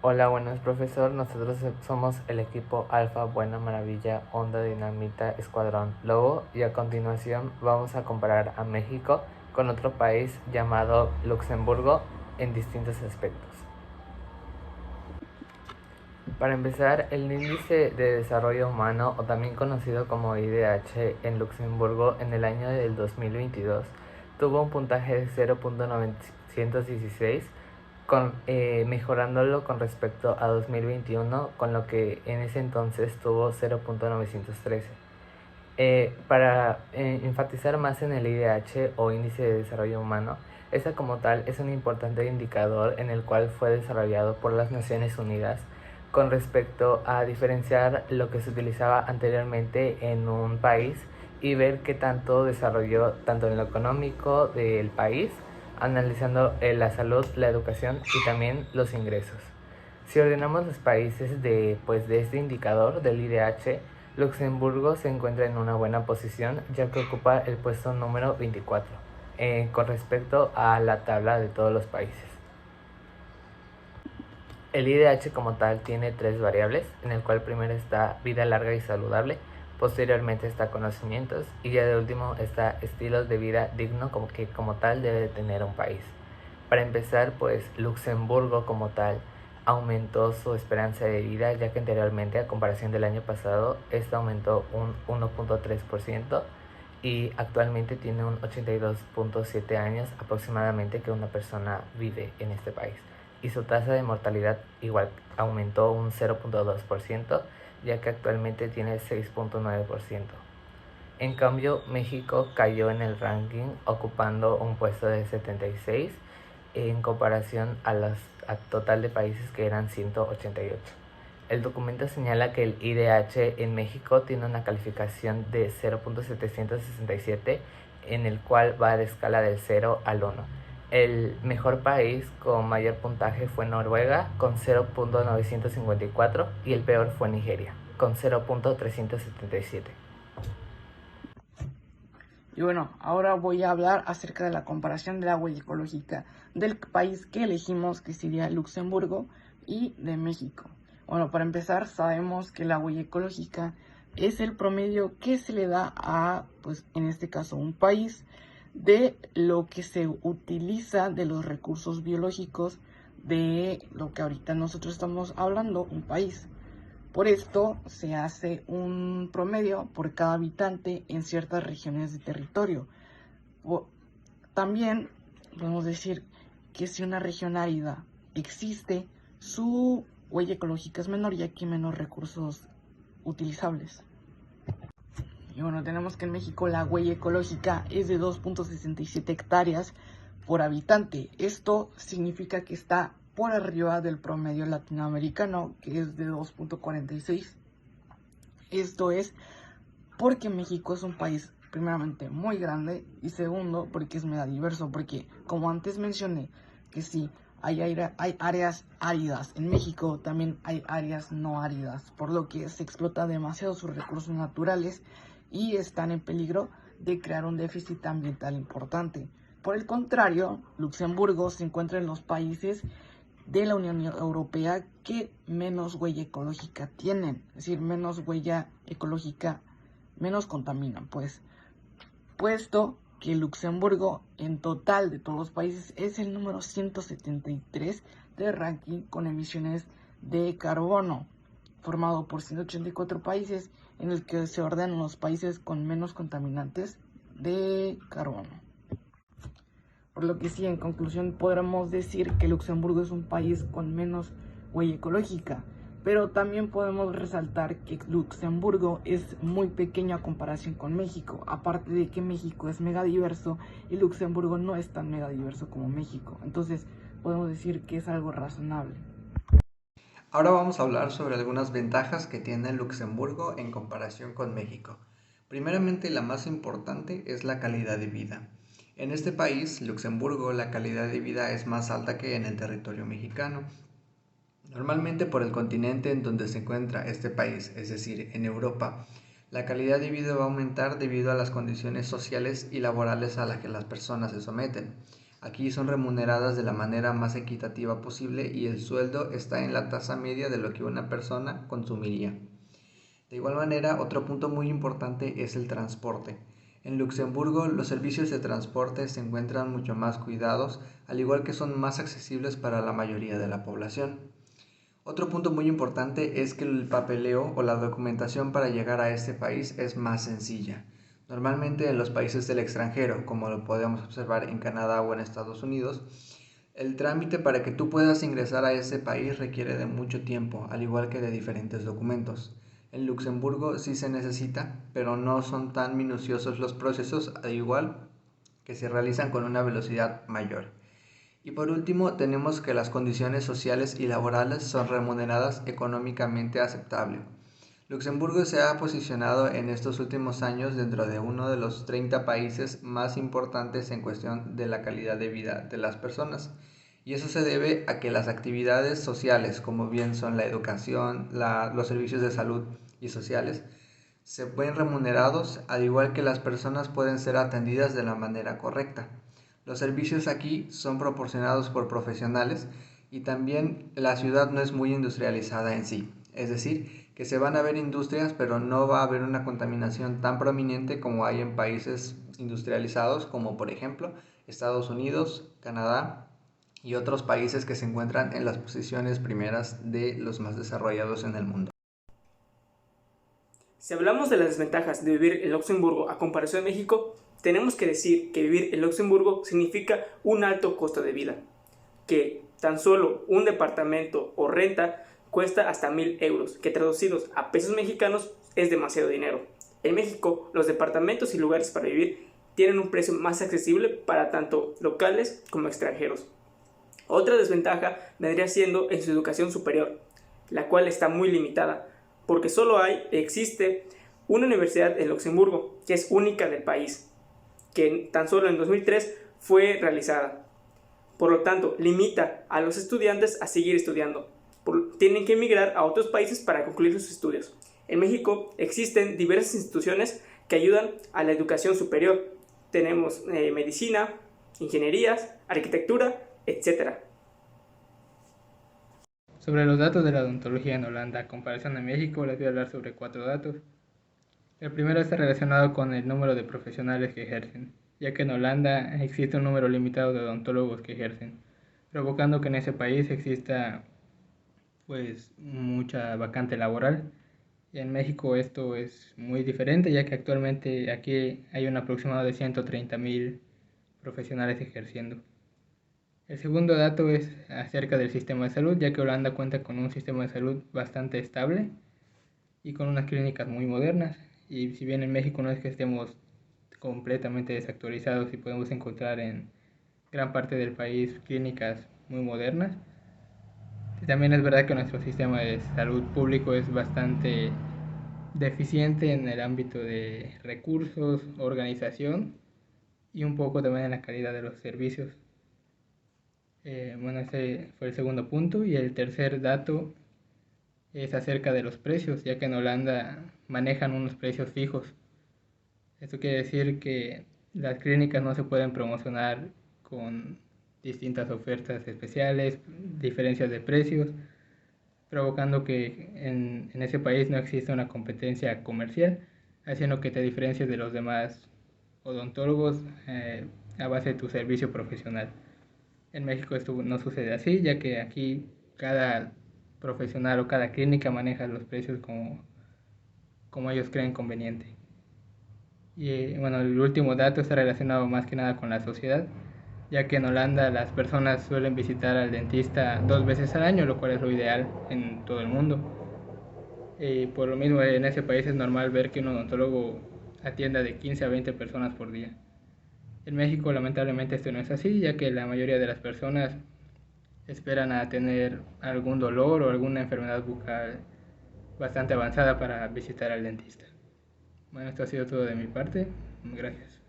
Hola, buenas profesor. Nosotros somos el equipo Alfa, Buena Maravilla, Onda Dinamita, Escuadrón Lobo y a continuación vamos a comparar a México con otro país llamado Luxemburgo en distintos aspectos. Para empezar, el Índice de Desarrollo Humano, o también conocido como IDH, en Luxemburgo en el año del 2022 tuvo un puntaje de 0.916, mejorándolo con respecto a 2021, con lo que en ese entonces tuvo 0.913. Para enfatizar más en el IDH o Índice de Desarrollo Humano, esta como tal es un importante indicador en el cual fue desarrollado por las Naciones Unidas con respecto a diferenciar lo que se utilizaba anteriormente en un país y ver qué tanto desarrolló tanto en lo económico del país, analizando la salud, la educación y también los ingresos. Si ordenamos los países de este indicador del IDH, Luxemburgo se encuentra en una buena posición ya que ocupa el puesto número 24 con respecto a la tabla de todos los países. El IDH como tal tiene tres variables, en el cual primero está vida larga y saludable, posteriormente está conocimientos y ya de último está estilos de vida digno como tal debe tener un país. Para empezar, pues Luxemburgo como tal aumentó su esperanza de vida, ya que anteriormente, a comparación del año pasado, esta aumentó un 1.3% y actualmente tiene un 82.7 años aproximadamente que una persona vive en este país. Y su tasa de mortalidad igual aumentó un 0.2%, ya que actualmente tiene 6.9%. En cambio, México cayó en el ranking ocupando un puesto de 76 en comparación a total de países que eran 188. El documento señala que el IDH en México tiene una calificación de 0.767, en el cual va de escala del 0 al 1. El mejor país con mayor puntaje fue Noruega con 0.954 y el peor fue Nigeria con 0.377. Y bueno, ahora voy a hablar acerca de la comparación de la huella ecológica del país que elegimos, que sería Luxemburgo, y de México. Bueno, para empezar, sabemos que la huella ecológica es el promedio que se le da a, pues en este caso, un país de lo que se utiliza de los recursos biológicos de lo que ahorita nosotros estamos hablando, un país. Por esto se hace un promedio por cada habitante en ciertas regiones de territorio. También podemos decir que si una región árida existe, su huella ecológica es menor ya que hay menos recursos utilizables. Y bueno, tenemos que en México la huella ecológica es de 2.67 hectáreas por habitante. Esto significa que está por arriba del promedio latinoamericano, que es de 2.46. Esto es porque México es un país, primeramente, muy grande y segundo, porque es mega diverso. Porque, como antes mencioné, que sí, hay áreas áridas en México, también hay áreas no áridas, por lo que se explota demasiado sus recursos naturales y están en peligro de crear un déficit ambiental importante. Por el contrario, Luxemburgo se encuentra en los países de la Unión Europea que menos huella ecológica tienen, es decir, menos huella ecológica, menos contaminan, pues, puesto que Luxemburgo en total de todos los países es el número 173 de ranking con emisiones de carbono, formado por 184 países en el que se ordenan los países con menos contaminantes de carbono. Por lo que sí, en conclusión, podríamos decir que Luxemburgo es un país con menos huella ecológica, pero también podemos resaltar que Luxemburgo es muy pequeño a comparación con México, aparte de que México es megadiverso y Luxemburgo no es tan megadiverso como México. Entonces, podemos decir que es algo razonable. Ahora vamos a hablar sobre algunas ventajas que tiene Luxemburgo en comparación con México. Primeramente, la más importante es la calidad de vida. En este país, Luxemburgo, la calidad de vida es más alta que en el territorio mexicano. Normalmente por el continente en donde se encuentra este país, es decir, en Europa, la calidad de vida va a aumentar debido a las condiciones sociales y laborales a las que las personas se someten. Aquí son remuneradas de la manera más equitativa posible y el sueldo está en la tasa media de lo que una persona consumiría. De igual manera, otro punto muy importante es el transporte. En Luxemburgo, los servicios de transporte se encuentran mucho más cuidados, al igual que son más accesibles para la mayoría de la población. Otro punto muy importante es que el papeleo o la documentación para llegar a este país es más sencilla. Normalmente en los países del extranjero, como lo podemos observar en Canadá o en Estados Unidos, el trámite para que tú puedas ingresar a ese país requiere de mucho tiempo, al igual que de diferentes documentos. En Luxemburgo sí se necesita, pero no son tan minuciosos los procesos, al igual que se realizan con una velocidad mayor. Y por último, tenemos que las condiciones sociales y laborales son remuneradas económicamente aceptable. Luxemburgo se ha posicionado en estos últimos años dentro de uno de los 30 países más importantes en cuestión de la calidad de vida de las personas. Y eso se debe a que las actividades sociales, como bien son la educación, los servicios de salud y sociales, se ven remunerados, al igual que las personas pueden ser atendidas de la manera correcta. Los servicios aquí son proporcionados por profesionales y también la ciudad no es muy industrializada en sí. Es decir, que se van a ver industrias, pero no va a haber una contaminación tan prominente como hay en países industrializados, como por ejemplo Estados Unidos, Canadá y otros países que se encuentran en las posiciones primeras de los más desarrollados en el mundo. Si hablamos de las desventajas de vivir en Luxemburgo a comparación de México, tenemos que decir que vivir en Luxemburgo significa un alto costo de vida, que tan solo un departamento o renta cuesta hasta 1,000 euros, que traducidos a pesos mexicanos es demasiado dinero. En México, los departamentos y lugares para vivir tienen un precio más accesible para tanto locales como extranjeros. Otra desventaja vendría siendo en su educación superior, la cual está muy limitada, porque solo existe una universidad en Luxemburgo, que es única del país, que tan solo en 2003 fue realizada. Por lo tanto, limita a los estudiantes a seguir estudiando. Tienen que emigrar a otros países para concluir sus estudios. En México existen diversas instituciones que ayudan a la educación superior. Tenemos medicina, ingenierías, arquitectura, etc. Sobre los datos de la odontología en Holanda a comparación de México, les voy a hablar sobre 4 datos. El primero está relacionado con el número de profesionales que ejercen, ya que en Holanda existe un número limitado de odontólogos que ejercen, provocando que en ese país exista mucha vacante laboral. Y en México esto es muy diferente, ya que actualmente aquí hay un aproximado de 130,000 profesionales ejerciendo. El segundo dato es acerca del sistema de salud, ya que Holanda cuenta con un sistema de salud bastante estable y con unas clínicas muy modernas. Y si bien en México no es que estemos completamente desactualizados y podemos encontrar en gran parte del país clínicas muy modernas, también es verdad que nuestro sistema de salud público es bastante deficiente en el ámbito de recursos, organización y un poco también en la calidad de los servicios. Ese fue el segundo punto. Y el tercer dato es acerca de los precios, ya que en Holanda manejan unos precios fijos. Esto quiere decir que las clínicas no se pueden promocionar con distintas ofertas especiales, diferencias de precios, provocando que en ese país no exista una competencia comercial, haciendo que te diferencies de los demás odontólogos a base de tu servicio profesional. En México esto no sucede así, ya que aquí cada profesional o cada clínica maneja los precios como ellos creen conveniente. Y el último dato está relacionado más que nada con la sociedad, ya que en Holanda las personas suelen visitar al dentista 2 veces al año, lo cual es lo ideal en todo el mundo. Por lo mismo, en ese país es normal ver que un odontólogo atienda de 15 a 20 personas por día. En México lamentablemente esto no es así, ya que la mayoría de las personas esperan a tener algún dolor o alguna enfermedad bucal bastante avanzada para visitar al dentista. Bueno, esto ha sido todo de mi parte. Gracias.